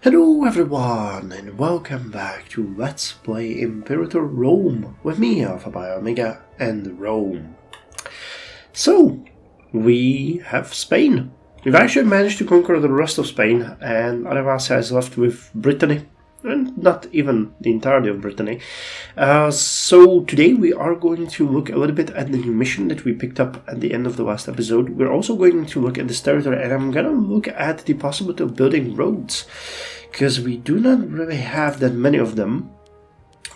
Hello everyone and welcome back to Let's Play Imperator Rome with me, Alpha by Omega, and Rome. So, we have Spain. We've actually managed to conquer the rest of Spain, and Arabassa is left with Brittany, and not even the entirety of Brittany. So today we are going to look a little bit at the new mission that we picked up at the end of the last episode. We're also going to look at this territory, and I'm gonna look at the possibility of building roads, because we do not really have that many of them.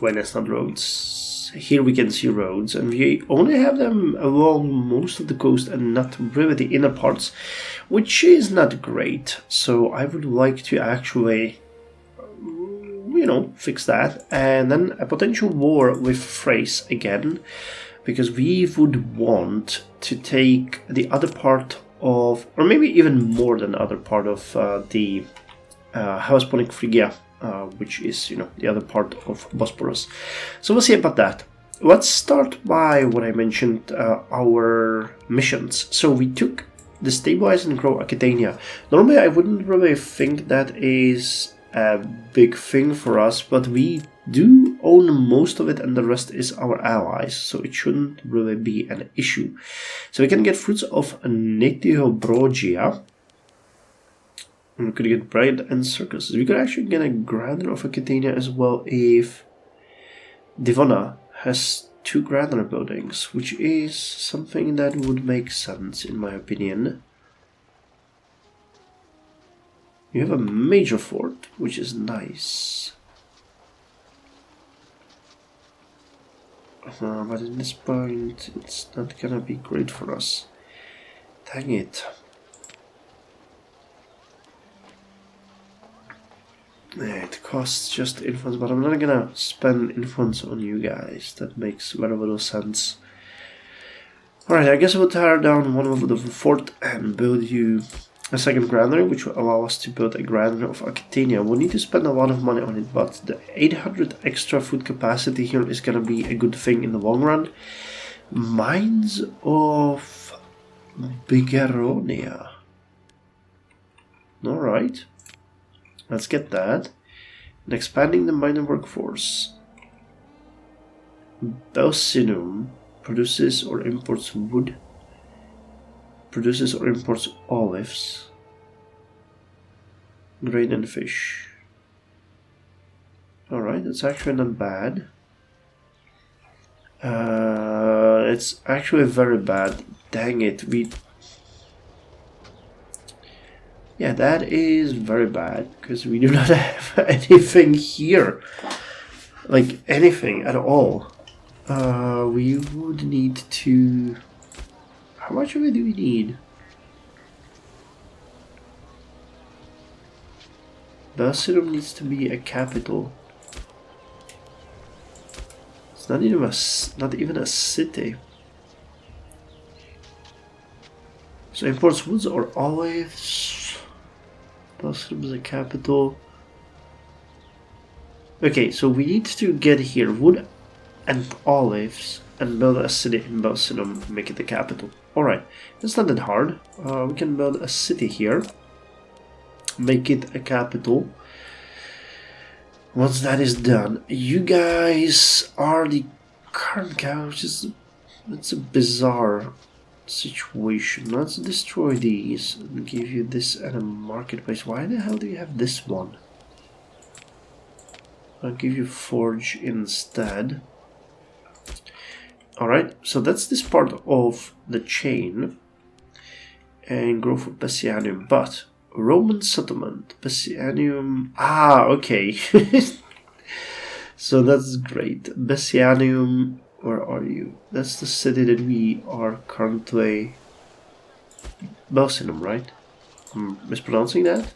When it's not roads, here we can see roads, and we only have them along most of the coast and not really the inner parts, which is not great. So I would like to actually, fix that, and then a potential war with Thrace again, because we would want to take the other part of, or maybe even more than the other part of the Hellesponic Phrygia, which is, the other part of Bosporus. So we'll see about that. Let's start by what I mentioned, our missions. So we took the Stabilize and Grow Aquitania. Normally I wouldn't really think that is a big thing for us, but we do own most of it and the rest is our allies, so it shouldn't really be an issue. So we can get fruits of Netihobrogia. We could get bread and circuses. We could actually get a Grandeur of Aquitania as well if Divona has 2 Grandeur buildings, which is something that would make sense in my opinion. You have a major fort, which is nice. But at this point, it's not gonna be great for us. Dang it. Yeah, it costs just influence, but I'm not gonna spend influence on you guys. That makes very little sense. Alright, I guess I will tear down one of the fort and build you a second Grandeur, which will allow us to build a Grandeur of Aquitania. We'll need to spend a lot of money on it, but the 800 extra food capacity here is gonna be a good thing in the long run. Mines of Bigaronia. Alright. Let's get that. And expanding the mining workforce. Belsinum produces or imports wood. Produces or imports olives. Grain and fish. Alright, that's actually not bad. It's actually very bad. Dang it, yeah, that is very bad, because we do not have anything here. Like, anything at all. We would need to... How much of it do we need? Belsinum needs to be a capital. It's not even a city. So imports woods or olives. Belsinum is a capital. Okay, so we need to get here wood and olives and build a city in Belsinum, make it the capital. Alright, it's not that hard. We can build a city here, make it a capital. Once that is done, you guys are the current which is, it's a bizarre situation. Let's destroy these and give you this at a marketplace. Why the hell do you have this one? I'll give you forge instead. Alright, so that's this part of the chain. And growth of Bessianium, but Roman settlement, Bessianium. Ah, okay. So that's great. Bessianium, where are you? That's the city that we are currently. Belsinum, right? I'm mispronouncing that?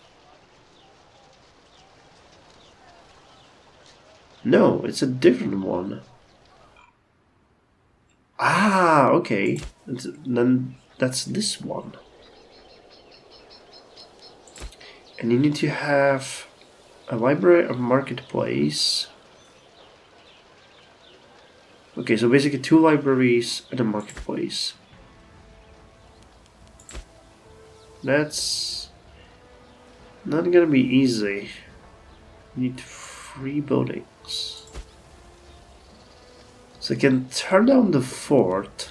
No, it's a different one. Ah, okay. Then that's this one. And you need to have a library, a marketplace. Okay, so basically 2 libraries and a marketplace. That's not gonna be easy. We need 3 buildings. So I can tear down the fort.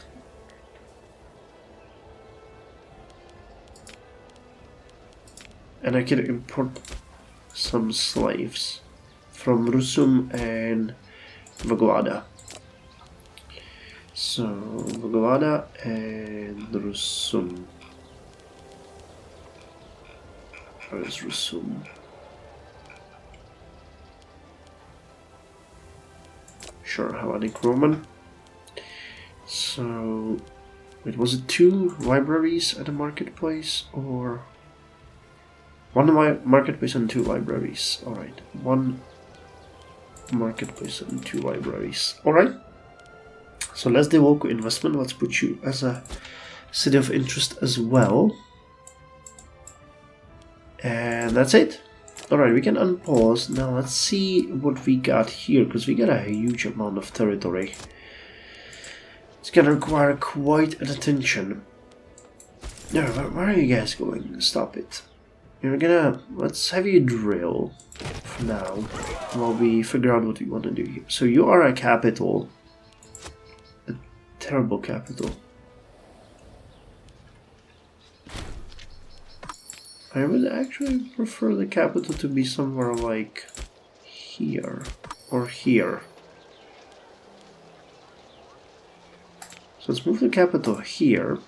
And I can import some slaves from Rusum and Vaguada. So, Vaguada and Rusum. Where is Rusum? Sure, Hellenic Roman. So, wait, was it 2 libraries at the marketplace, or 1 marketplace and 2 libraries? All right, 1 marketplace and 2 libraries. All right. So let's do local investment. Let's put you as a city of interest as well, and that's it. Alright, we can unpause. Now let's see what we got here, because we got a huge amount of territory. It's gonna require quite an attention. No, where are you guys going? Stop it. You're gonna... let's have you drill for now, while we figure out what we want to do here. So you are a capital. A terrible capital. I would actually prefer the capital to be somewhere like here or here. So let's move the capital here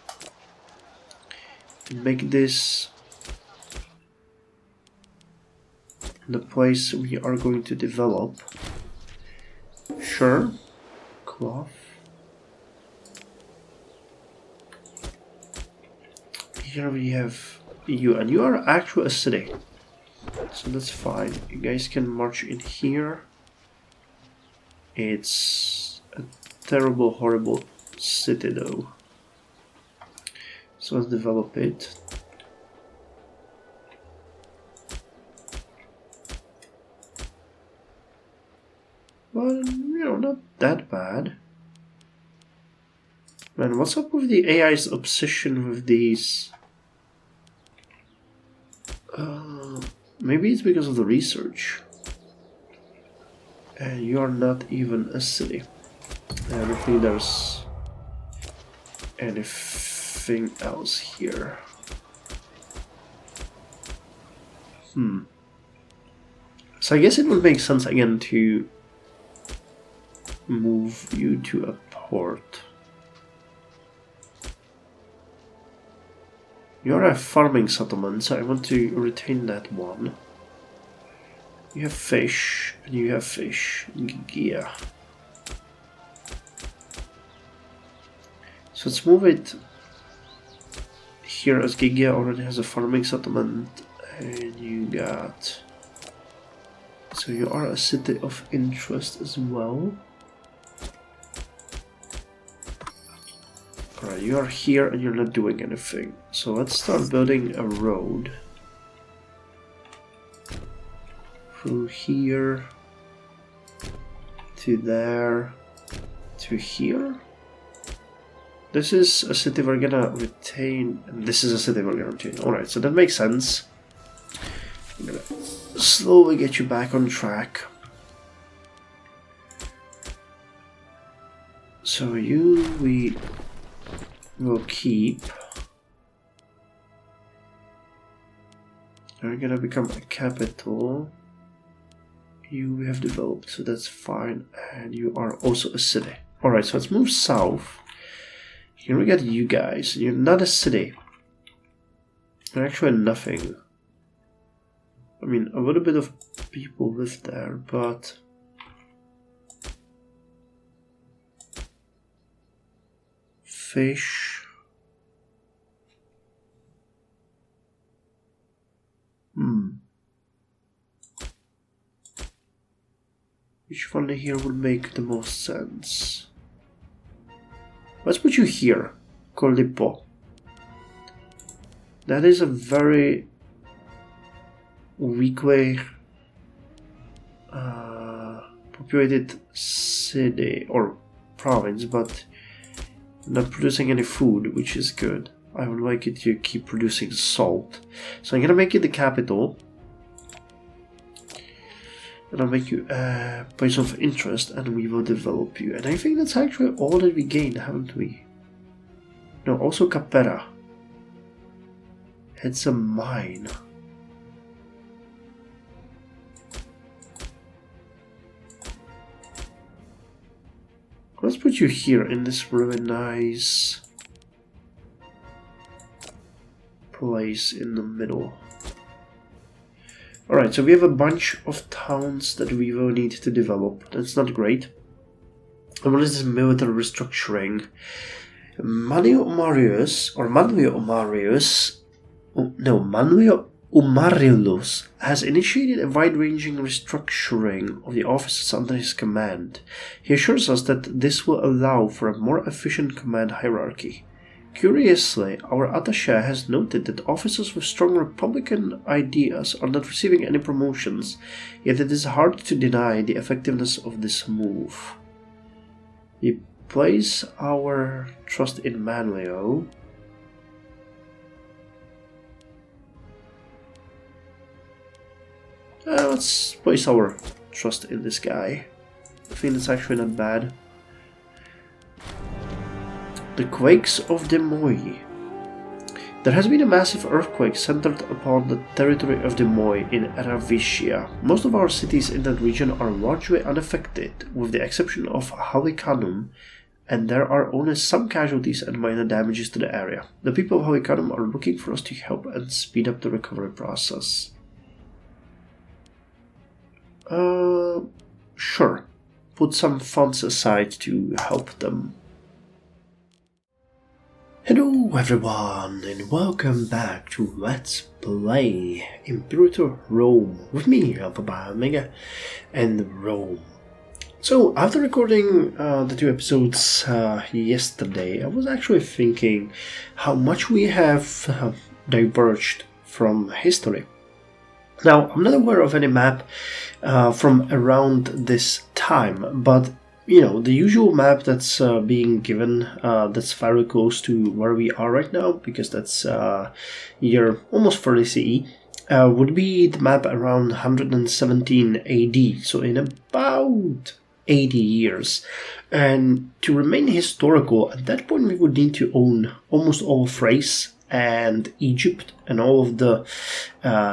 and make this the place we are going to develop. Sure, cloth. Here we have you, and you are actually a city, so that's fine. You guys can march in here. It's a terrible, horrible city though, so let's develop it. Well, you know, not that bad. Man, what's up with the AI's obsession with these? Maybe it's because of the research. And you are not even a city. I don't think there's anything else here. So I guess it would make sense again to move you to a port. You're a farming settlement, so I want to retain that one. You have fish, and you have fish. Yeah. So let's move it here, as Gigia already has a farming settlement, and you got... so you are a city of interest as well. Alright, you are here and you're not doing anything. So let's start building a road through here to there to here. This is a city we're gonna retain, and this is a city we're gonna retain. Alright, so that makes sense. I'm gonna slowly get you back on track. So you, we will keep. We're gonna become a capital. You we have developed, so that's fine. And you are also a city. Alright, so let's move south. Here we got you guys. You're not a city. You're actually nothing. I mean, a little bit of people live there, but... fish. Which one here would make the most sense? Let's put you here, Colipo. That is a very weakly populated city or province, but not producing any food, which is good. I would like it to keep producing salt. So I'm gonna make it the capital. and I'll make you a place of interest, and we will develop you. And I think that's actually all that we gain, haven't we? No, also Capera. It's a mine. Let's put you here in this really nice place in the middle. Alright, so we have a bunch of towns that we will need to develop. That's not great. And what is this military restructuring? Manuel Umarilus has initiated a wide-ranging restructuring of the officers under his command. He assures us that this will allow for a more efficient command hierarchy. Curiously, our attaché has noted that officers with strong Republican ideas are not receiving any promotions, yet it is hard to deny the effectiveness of this move. We place our trust in Manuel. Let's place our trust in this guy. I think that's actually not bad. The quakes of Des Moines. There has been a massive earthquake centered upon the territory of Des Moines in Ravishia. Most of our cities in that region are largely unaffected, with the exception of Halicanum, and there are only some casualties and minor damages to the area. The people of Halicanum are looking for us to help and speed up the recovery process. Sure. Put some funds aside to help them. Hello everyone, and welcome back to Let's Play Imperator Rome with me, AlphaBiomega, and Rome. So, after recording the 2 episodes yesterday, I was actually thinking how much we have diverged from history. Now, I'm not aware of any map from around this time, but you know, the usual map that's being given, that's very close to where we are right now, because that's year almost 30 CE, would be the map around 117 AD, so in about 80 years. And to remain historical, at that point we would need to own almost all of Thrace and Egypt and all of the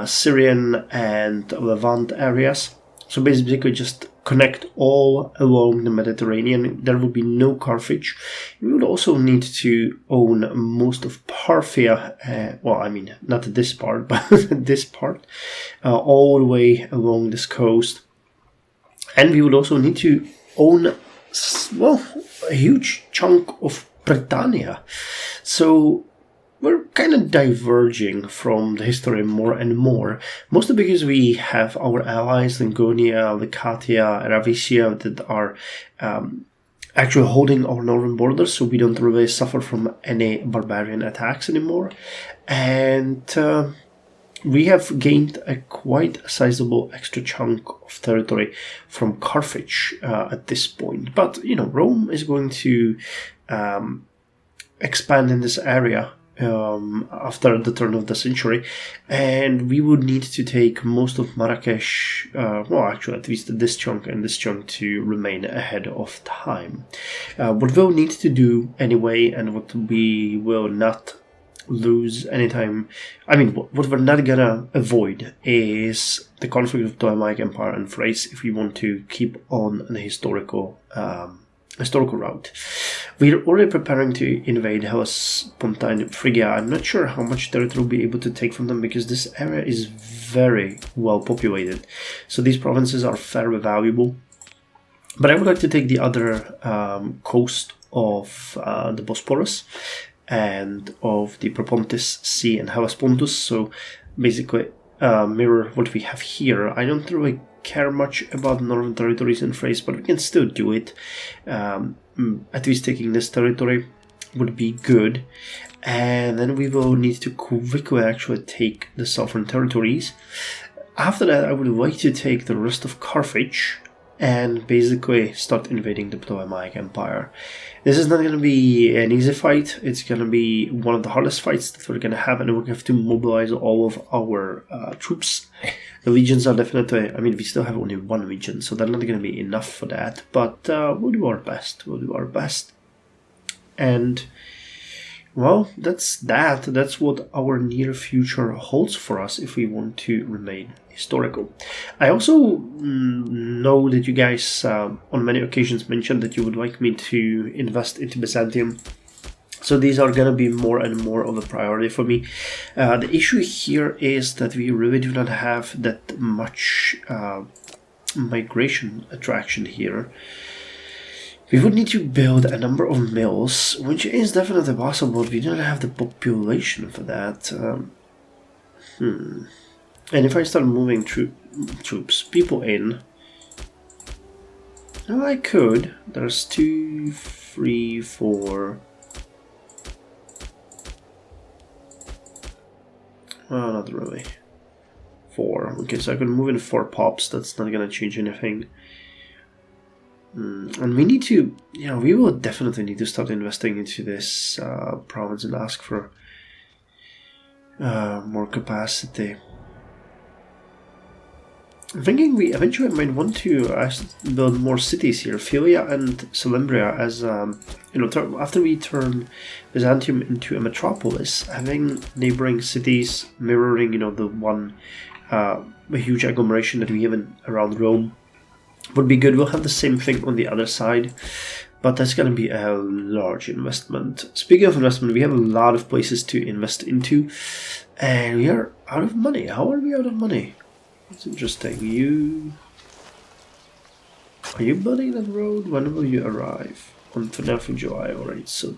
Syrian and Levant areas. So basically just connect all along the Mediterranean. There would be no Carthage. We would also need to own most of Parthia, well, I mean, not this part, but this part, all the way along this coast. And we would also need to own, well, a huge chunk of Britannia. So we're kind of diverging from the history more and more, mostly because we have our allies, Lingonia, Lycatia, Ravisia, that are actually holding our northern borders, so we don't really suffer from any barbarian attacks anymore. And we have gained a quite sizable extra chunk of territory from Carthage at this point. But, you know, Rome is going to expand in this area after the turn of the century, and we would need to take most of Marrakesh, well, actually at least this chunk and this chunk, to remain ahead of time. What we'll need to do anyway, and what we will not lose anytime, I mean, what we're not gonna avoid is the conflict of Ptolemaic Empire and Thrace if we want to keep on the historical route. We're already preparing to invade Hellespontine Phrygia. I'm not sure how much territory we'll be able to take from them, because this area is very well populated. So these provinces are very valuable. But I would like to take the other coast of the Bosporus and of the Propontis Sea and Hellespontus. So basically mirror what we have here. I don't really care much about northern territories in Thrace, but we can still do it. At least taking this territory would be good. And then we will need to quickly actually take the southern territories. After that, I would like to take the rest of Carthage and basically start invading the Ptolemaic Empire. This is not going to be an easy fight. It's going to be one of the hardest fights that we're going to have, and we're going to have to mobilize all of our troops The legions are definitely, I mean, we still have only one legion, so they're not going to be enough for that, but we'll do our best. We'll do our best. And, well, that's what our near future holds for us if we want to remain historical. I also know that you guys on many occasions mentioned that you would like me to invest into Byzantium. So these are going to be more and more of a priority for me. The issue here is that we really do not have that much migration attraction here. We would need to build a number of mills, which is definitely possible, but we don't have the population for that. And if I start moving people in, well, I could. There's 2, 3, 4. Well, not really. 4. Okay, so I can move in 4 pops. That's not gonna change anything. And we need to, we will definitely need to start investing into this province and ask for more capacity. I'm thinking we eventually might want to build more cities here. Philia and Salimbria, as after we turn Byzantium into a metropolis, having neighboring cities mirroring, the one a huge agglomeration that we have around Rome would be good. We'll have the same thing on the other side, but that's going to be a large investment. Speaking of investment, we have a lot of places to invest into, and we are out of money. How are we out of money? It's interesting. Are you building that road? When will you arrive? On 9th of July, alright. So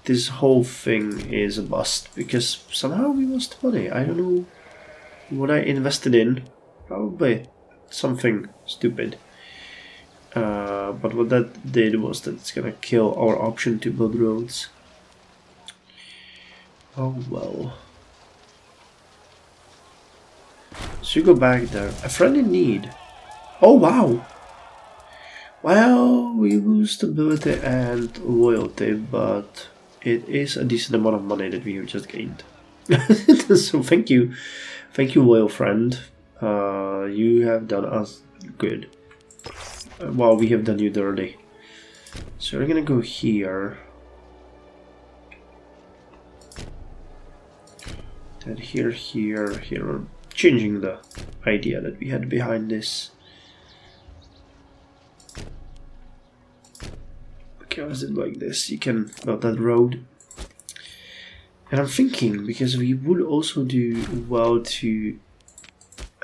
this whole thing is a bust because somehow we lost money. I don't know what I invested in. Probably something stupid. But what that did was that it's gonna kill our option to build roads. Oh well. So you go back there. A friend in need. Oh wow! Well, we lose stability and loyalty, but it is a decent amount of money that we have just gained. So thank you, loyal friend. You have done us good. While we have done you dirty. So we're gonna go here. Then here, here, here. We're changing the idea that we had behind this. Okay, is it like this? You can build that road. And I'm thinking, because we would also do well to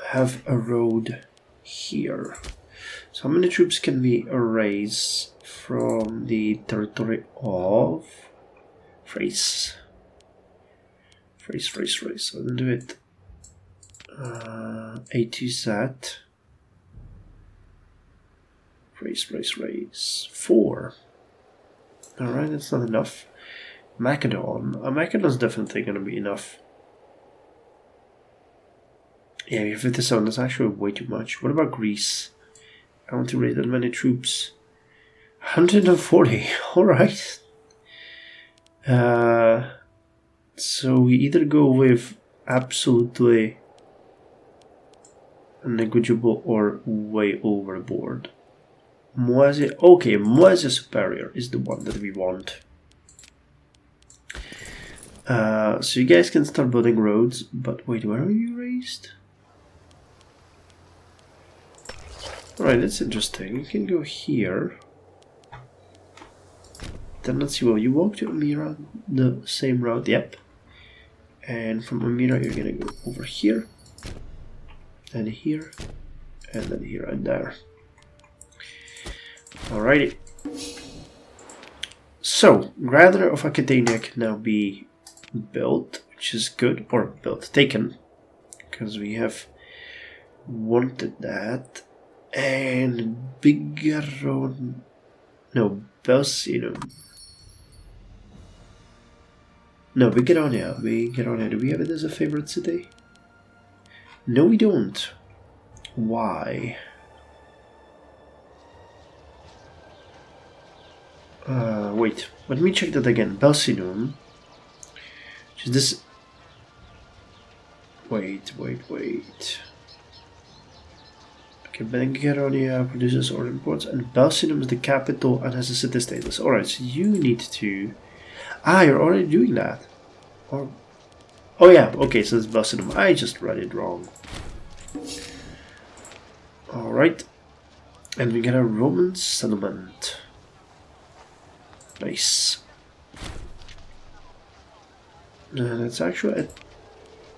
have a road here. So how many troops can we erase from the territory of Thrace? Thrace. I'll do it. A to Z. Thrace. 4. Alright, that's not enough. Macedon. Macedon's definitely going to be enough. Yeah, we have 57. That's actually way too much. What about Greece? I want to raise that many troops. 140. Alright. So we either go with absolutely negligible or way overboard. Moesia. Okay, Moesia Superior is the one that we want. So you guys can start building roads, but wait, where are you raised? Alright, that's interesting. You can go here. Then let's see, well, you walk to Amira the same route, yep. And from Amira you're gonna go over here, and here, and then here and there. Alrighty. So, Rather of Academia can now be built, which is good, or taken, because we have wanted that. And Bigaron, no, Belsinum. No, Bigaronia. Do we have it as a favorite city? No, we don't. Why? Wait, let me check that again. Belsinum. Is this... Wait. Okay, Bengaronia produces or imports, and Belsinum is the capital and has a city status. Alright, so you need to... Ah, you're already doing that. Or... Oh yeah, okay, so it's Belsinum. I just read it wrong. Alright. And we get a Roman settlement. Nice. And it's actually a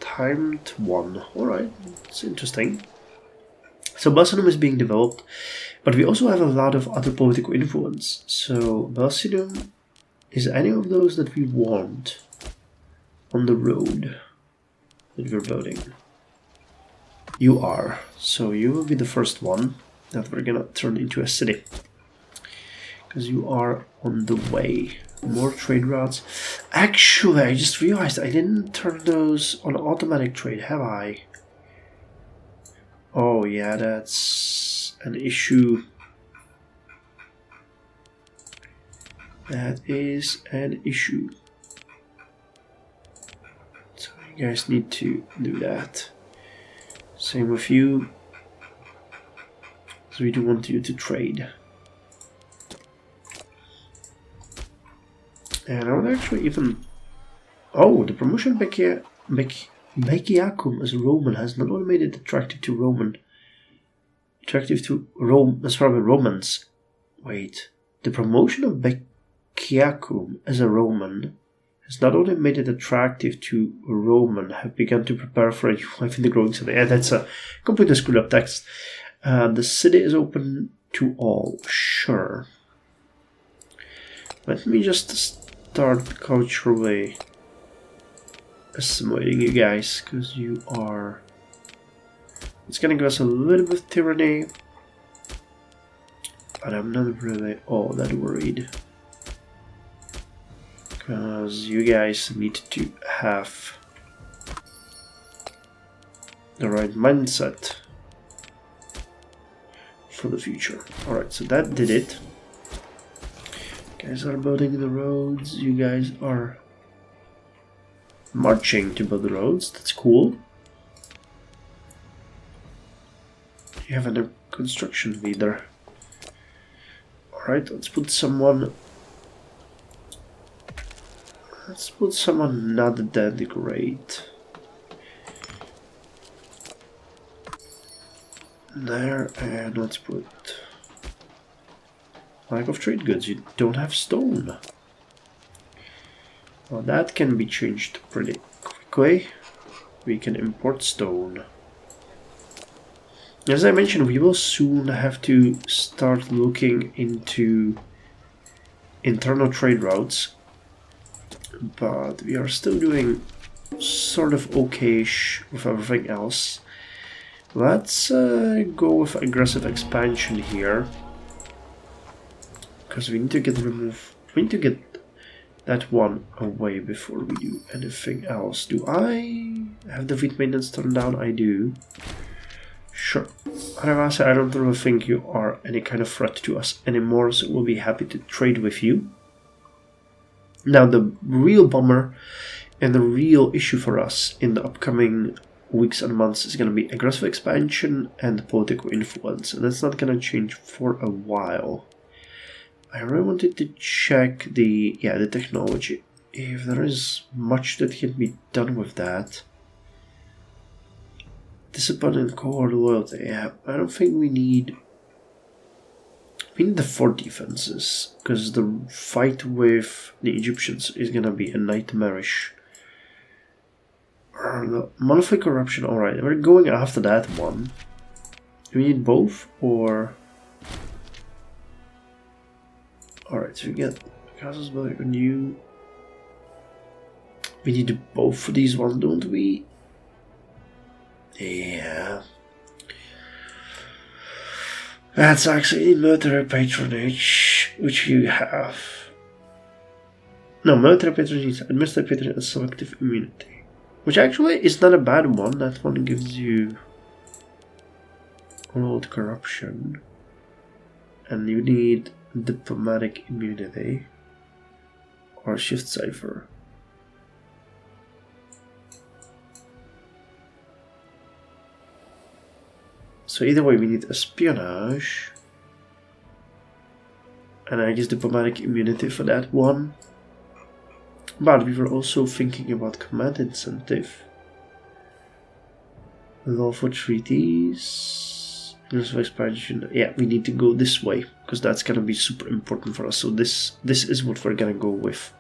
timed one. Alright, it's interesting. So Belsinum is being developed, but we also have a lot of other political influence. So Belsinum is any of those that we want on the road that we're building. You are. So you will be the first one that we're gonna turn into a city. Because you are on the way. More trade routes. Actually, I just realized I didn't turn those on automatic trade, have I? Oh yeah, that's an issue. That is an issue. So you guys need to do that. Same with you. So we do want you to trade. And I would actually even... Oh, the promotion Bekiakum as a Roman has not only made it attractive to Rome, as far as Romans. Wait, the promotion of Bekiakum as a Roman has not only made it attractive to Roman, have begun to prepare for a new life in the growing city. And that's a completely screwed up text. The city is open to all. Sure. Let me just start culturally assimilating you guys, because you are... It's gonna give us a little bit of tyranny, but I'm not really all that worried, because you guys need to have the right mindset for the future. Alright, so that did it. You guys are building the roads, you guys are marching to build the roads, that's cool. You have a construction leader. Alright, let's put someone not that great. There, and let's put lack of trade goods. You don't have stone. Well, that can be changed pretty quickly. We can import stone. As I mentioned, we will soon have to start looking into internal trade routes, but we are still doing sort of okay-ish with everything else. Let's go with aggressive expansion here, because we need to get that one away before we do anything else. Do I have the fleet maintenance turned down? I do. Sure. Otherwise, I don't really think you are any kind of threat to us anymore, so we'll be happy to trade with you. Now, the real bummer and the real issue for us in the upcoming weeks and months is going to be aggressive expansion and political influence, and that's not going to change for a while. I really wanted to check the technology, if there is much that can be done with that. Discipline and cohort loyalty. Yeah, I don't think we need the fort defenses, because the fight with the Egyptians is gonna be a nightmarish. Modify corruption. Alright, we're going after that one. Do we need both, or... Alright, so we get castles building a new... We need both for these ones, don't we? Yeah. That's actually military patronage, which you have. No, military patronage, administrative patronage, and selective immunity. Which actually is not a bad one. That one gives you world corruption. And you need diplomatic immunity. Or shift cipher. So either way, we need espionage. And I guess diplomatic immunity for that one. But we were also thinking about command incentive. Lawful treaties. Rules of expansion. Yeah, we need to go this way because that's gonna be super important for us. So this is what we're gonna go with.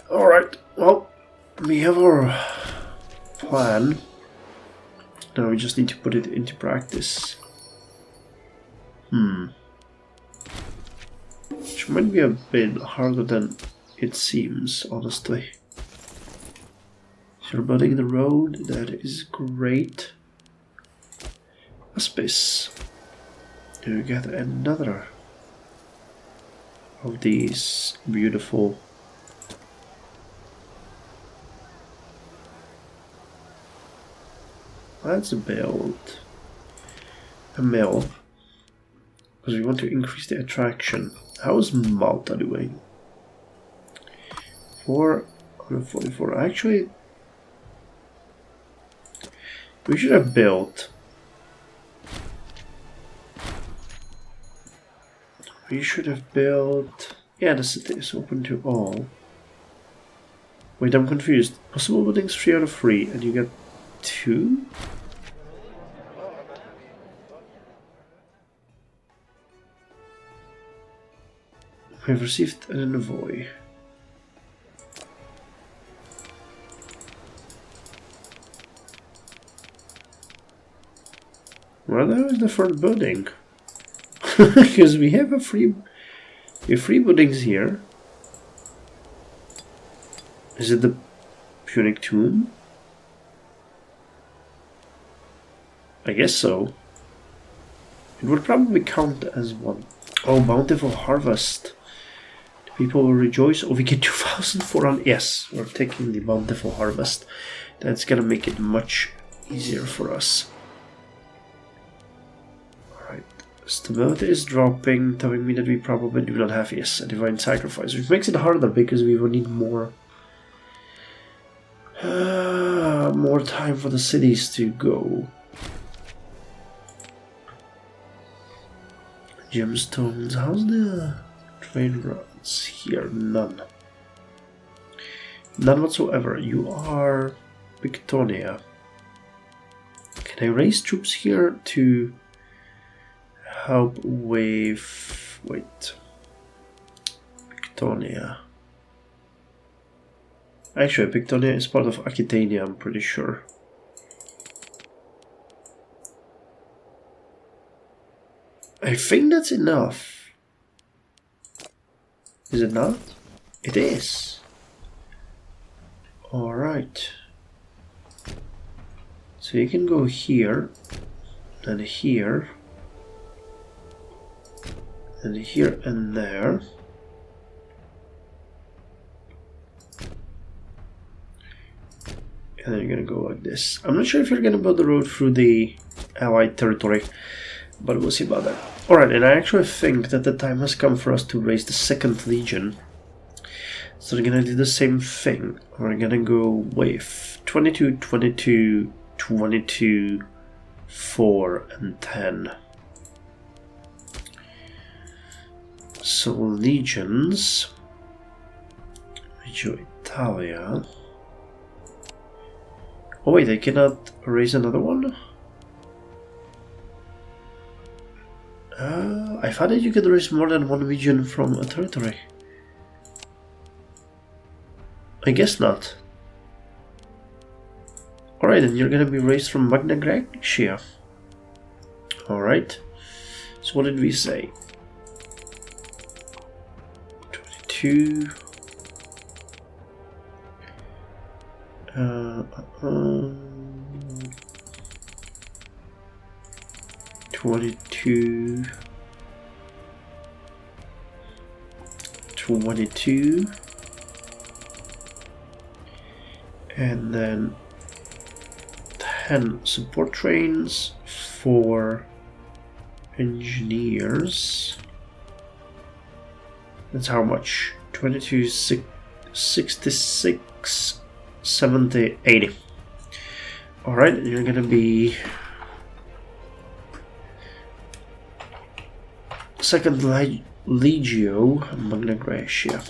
Alright, well, we have our plan. Now we just need to put it into practice. Which might be a bit harder than it seems, honestly. So you're building the road, that is great. A space. You get another of these beautiful let's build a mill because we want to increase the attraction. How is Malta doing? 444. Actually, we should have built. We should have built. Yeah, the city is open to all. Wait, I'm confused. Possible buildings 3 out of 3, and you get 2? We have received an envoy. Well, that was the third building. Because we have three buildings here. Is it the Punic Tomb? I guess so. It would probably count as one. Oh, bountiful harvest. The people will rejoice. Oh, we get 2,400. Yes, we're taking the bountiful harvest. That's gonna make it much easier for us. Alright. Stability is dropping, telling me that we probably do not have, yes, a divine sacrifice, which makes it harder because we will need more time for the cities to go. Gemstones, how's the train routes here? None. None whatsoever. You are Victoria. Can I raise troops here to help with... wait. Victoria. Actually, Victoria is part of Aquitania, I'm pretty sure. I think that's enough. Is it not? It is. Alright. So you can go here, and here, and here and there. And then you're gonna go like this. I'm not sure if you're gonna build the road through the Allied territory, but we'll see about that. Alright, and I actually think that the time has come for us to raise the 2nd Legion. So we're gonna do the same thing. We're gonna go with 22, 22, 22, 4, and 10. So legions. Reggio Italia. Oh wait, I cannot raise another one? I thought that you could raise more than one region from a territory. I guess not. Alright, then you're gonna be raised from Magna Graecia. Alright. So what did we say? 22. 22. 22. And then 10 support trains for engineers. That's how much? 22, 66, 70, 80. Alright, you're gonna be second Legio Magna Graecia.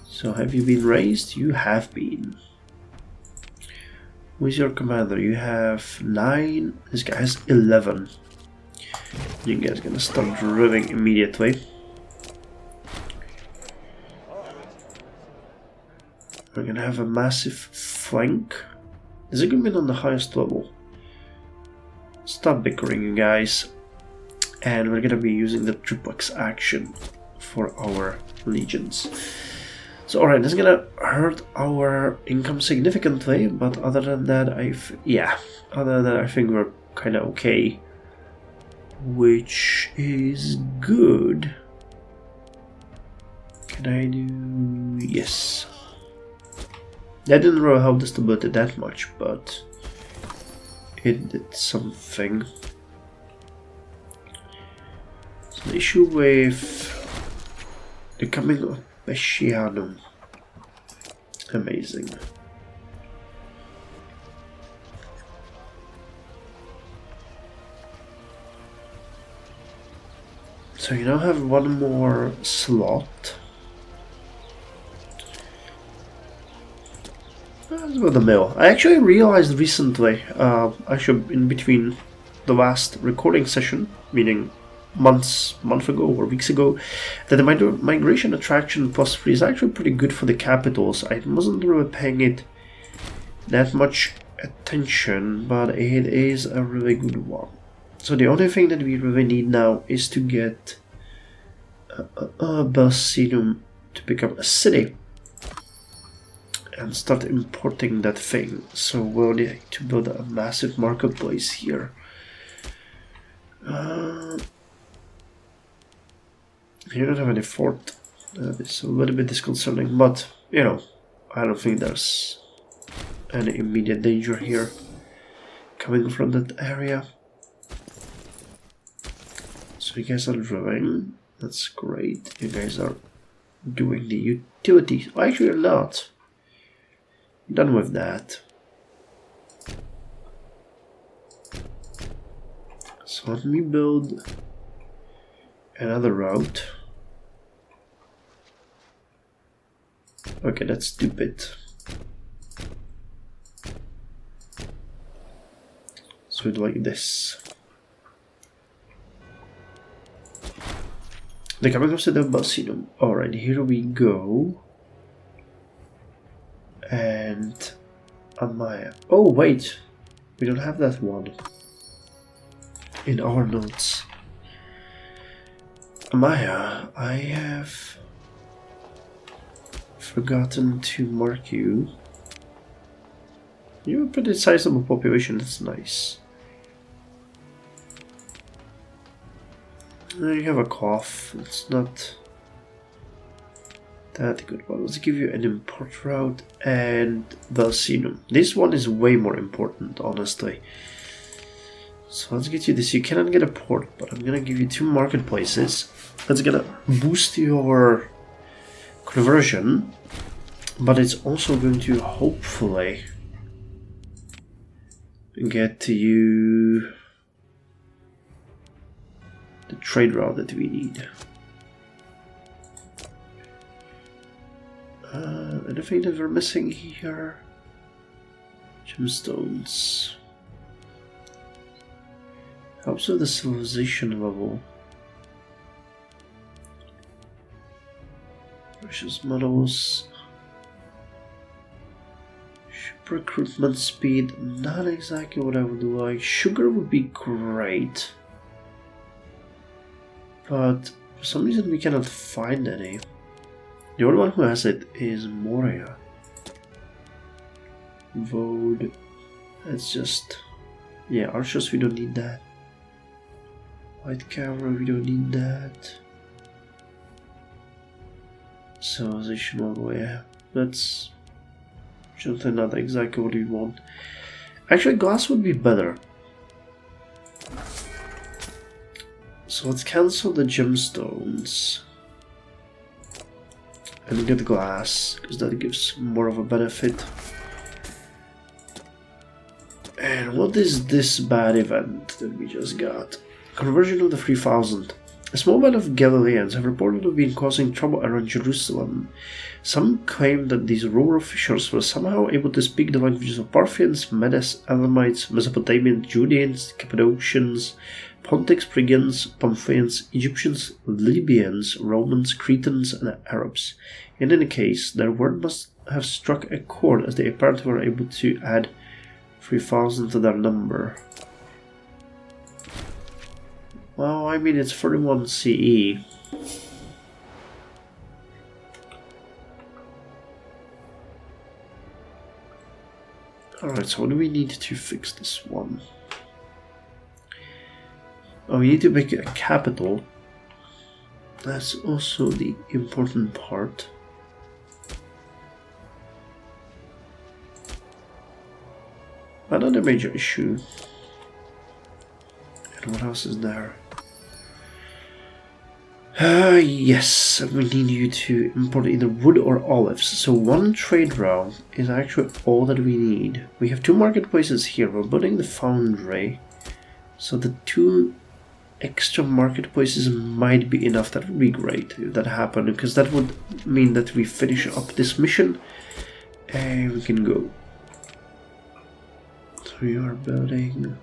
So have you been raised? You have been. Who's your commander? You have 9. This guy has 11. You guys gonna start driving immediately. We're gonna have a massive flank. Is it gonna be on the highest level? Stop bickering, you guys. And we're gonna be using the triplex action for our legions. So alright, this is gonna hurt our income significantly, but other than that, I think we're kinda okay. Which is good. Can I do... yes. I didn't really help the stability that much, but it did something. So the issue with the coming of Pescianum. Amazing. So you now have one more slot. That's about the mill. I actually realized recently, actually in between the last recording session, meaning month ago or weeks ago, that the migration attraction +3 is actually pretty good for the capitals. I wasn't really paying it that much attention, but it is a really good one. So the only thing that we really need now is to get Belsinum to become a city and start importing that thing. So we'll need to build a massive marketplace here. You don't have any fort. It's a little bit disconcerting, but you know, I don't think there's any immediate danger here coming from that area. So you guys are drilling. That's great. You guys are doing the utilities. Oh, actually, you're not. Done with that. So let me build another route. Okay, that's stupid. So it's like this. The coming up to the Basinum. Alright, here we go. And Amaya. Oh wait, we don't have that one in our notes. Amaya, I have forgotten to mark you. You have a pretty sizable population, that's nice. You have a cough, it's not that good one. Let's give you an import route and Belsinum. This one is way more important, honestly. So let's get you this. You cannot get a port, but I'm gonna give you 2 marketplaces. That's gonna boost your conversion, but it's also going to hopefully get you the trade route that we need. Anything that we're missing here? Gemstones. Helps with the civilization level. Precious metals. Ship recruitment speed. Not exactly what I would like. Sugar would be great. But for some reason we cannot find any. The only one who has it is Moria. Vode. That's just... yeah, archers, we don't need that. White cavalry, we don't need that. Civilization level, yeah. That's just not exactly what we want. Actually, glass would be better. So let's cancel the gemstones and get glass, because that gives more of a benefit. And what is this bad event that we just got? Conversion of the 3000. A small band of Galileans have reportedly been causing trouble around Jerusalem. Some claim that these rural officials were somehow able to speak the languages of Parthians, Medes, Elamites, Mesopotamians, Judeans, Cappadocians, Pontics, Phrygians, Pamphylians, Egyptians, Libyans, Romans, Cretans, and Arabs. In any case, their word must have struck a chord, as they apparently were able to add 3000 to their number. Well, I mean, it's 41 CE. Alright, so what do we need to fix this one? Oh, we need to make it a capital. That's also the important part. Another major issue. And what else is there? Yes, we need you to import either wood or olives. So one trade route is actually all that we need. We have 2 marketplaces here. We're building the foundry. So the 2 extra marketplaces might be enough. That would be great if that happened, because that would mean that we finish up this mission and we can go. So we are building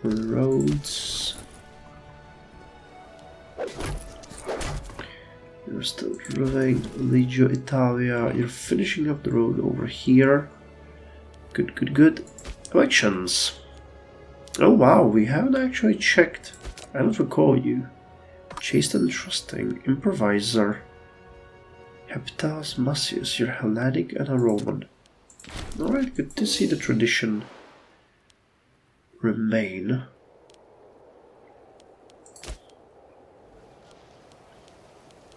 roads. You're still drilling Legio Italia. You're finishing up the road over here. Good, good, good. Elections. Oh wow, we haven't actually checked. I don't recall you. Chaste and trusting. Improviser. Heptalis Massius. You're Hellenic and a Roman. Alright, good to see the tradition remain.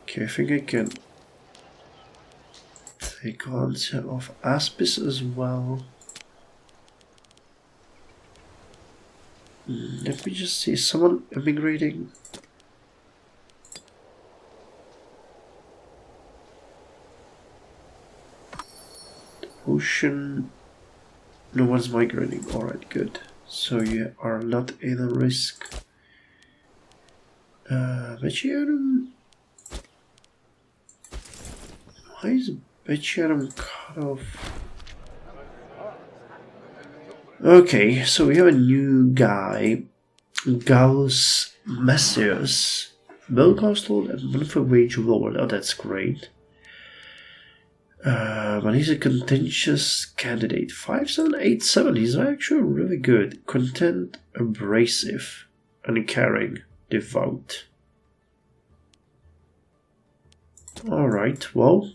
Okay, I think I can take on some of Aspis as well. Let me just see, someone immigrating? Ocean. No one's migrating. Alright, good. So you are not in a risk. Vechiarum. Why is Vechiarum cut off? Okay, so we have a new guy. Gallus Messius. Build cost load and monthly wage lowered. Oh, that's great. But he's a contentious candidate. 5787. He's actually really good. Content, abrasive, and caring, devout. Alright, well.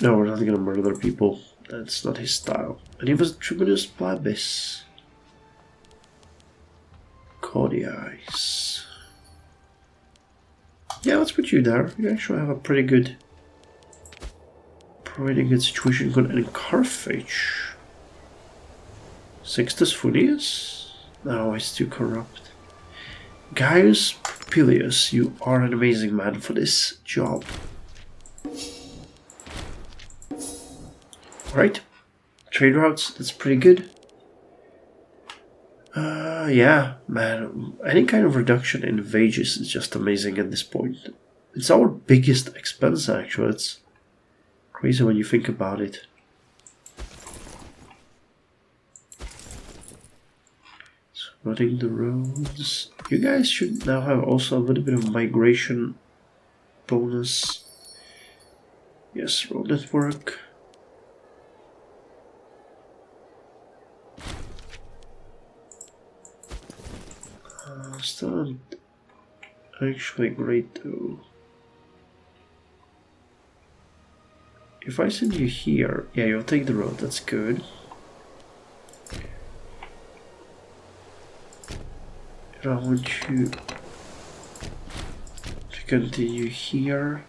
No, we're not gonna murder people. That's not his style. And he was Tribunus Plebis. Cordiais. Yeah, let's put you there. You actually have a pretty good situation going in Carthage. Sixtus Funius? No, he's too corrupt. Gaius Popilius, you are an amazing man for this job. Right, trade routes, that's pretty good. Yeah, man, any kind of reduction in wages is just amazing at this point. It's our biggest expense, actually. It's crazy when you think about it. So, running the roads. You guys should now have also a little bit of migration bonus. Yes, road network. Still not actually great though. If I send you here, yeah, you'll take the road, that's good. And I want you to continue here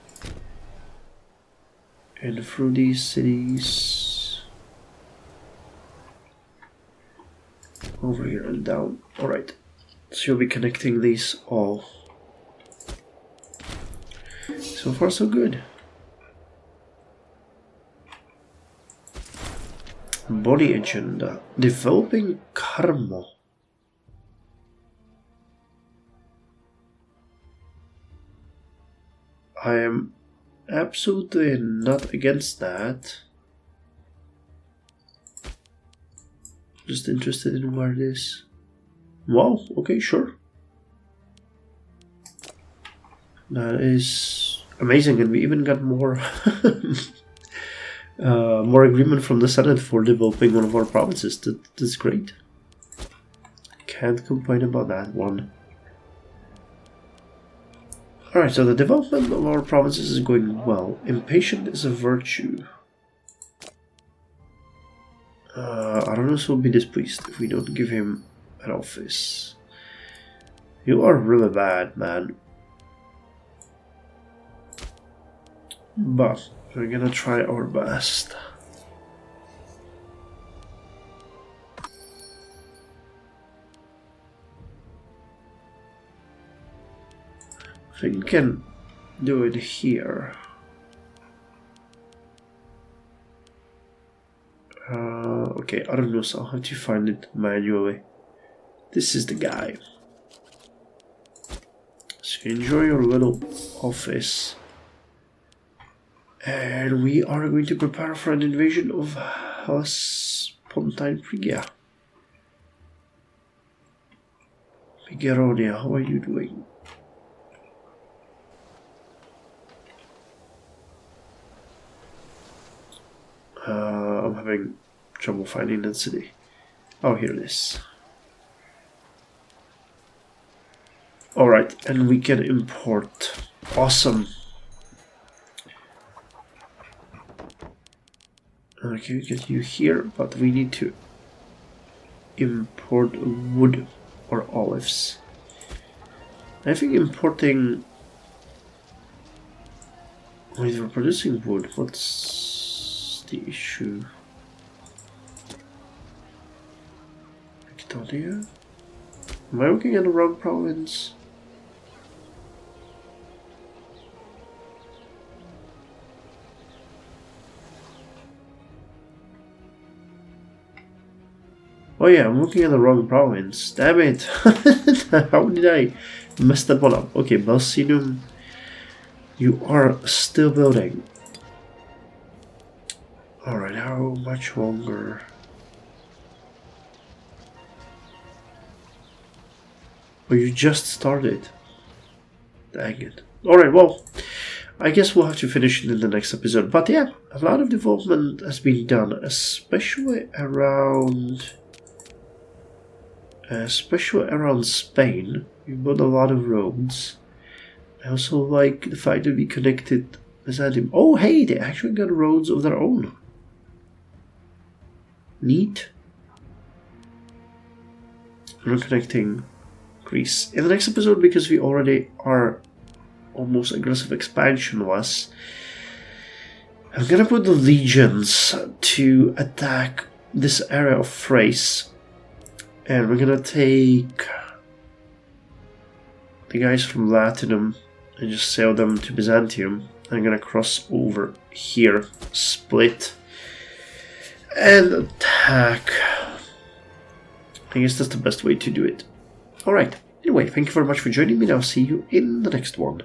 and through these cities over here and down. Alright. So you'll be connecting these all. So far so good. Body agenda. Developing karma. I am absolutely not against that. Just interested in where it is. Wow, okay, sure. That is amazing, and we even got more more agreement from the Senate for developing one of our provinces. That's great. Can't complain about that one. Alright, so the development of our provinces is going well. Impatient is a virtue. Aranus will be displeased if we don't give him an office. You are really bad, man. But we're gonna try our best. I think we can do it here. Okay, I don't know, so I'll have to find it manually. This is the guy. So enjoy your little office. And we are going to prepare for an invasion of Hellespontine Phrygia. Figueronia, how are you doing? I'm having trouble finding that city. Oh, here it is. Alright, and we can import. Awesome. Okay, get you here, but we need to import wood or olives. I think importing... Wait, we're producing wood. What's the issue? Victoria? Am I looking at the wrong province? Oh yeah, I'm looking at the wrong province. Damn it! How did I mess that one up? Okay, Balsinum, you are still building. Alright, how much longer? Oh, you just started. Dang it. Alright, well, I guess we'll have to finish it in the next episode. But yeah, a lot of development has been done, especially around Spain. We built a lot of roads. I also like the fact that we connected Byzantium. Oh hey, they actually got roads of their own. Neat. We're connecting Greece in the next episode because we already are almost aggressive expansion-wise. I'm gonna put the legions to attack this area of Thrace. And we're gonna take the guys from Latinum and just sail them to Byzantium. I'm gonna cross over here, split, and attack. I guess that's the best way to do it. Alright, anyway, thank you very much for joining me, and I'll see you in the next one.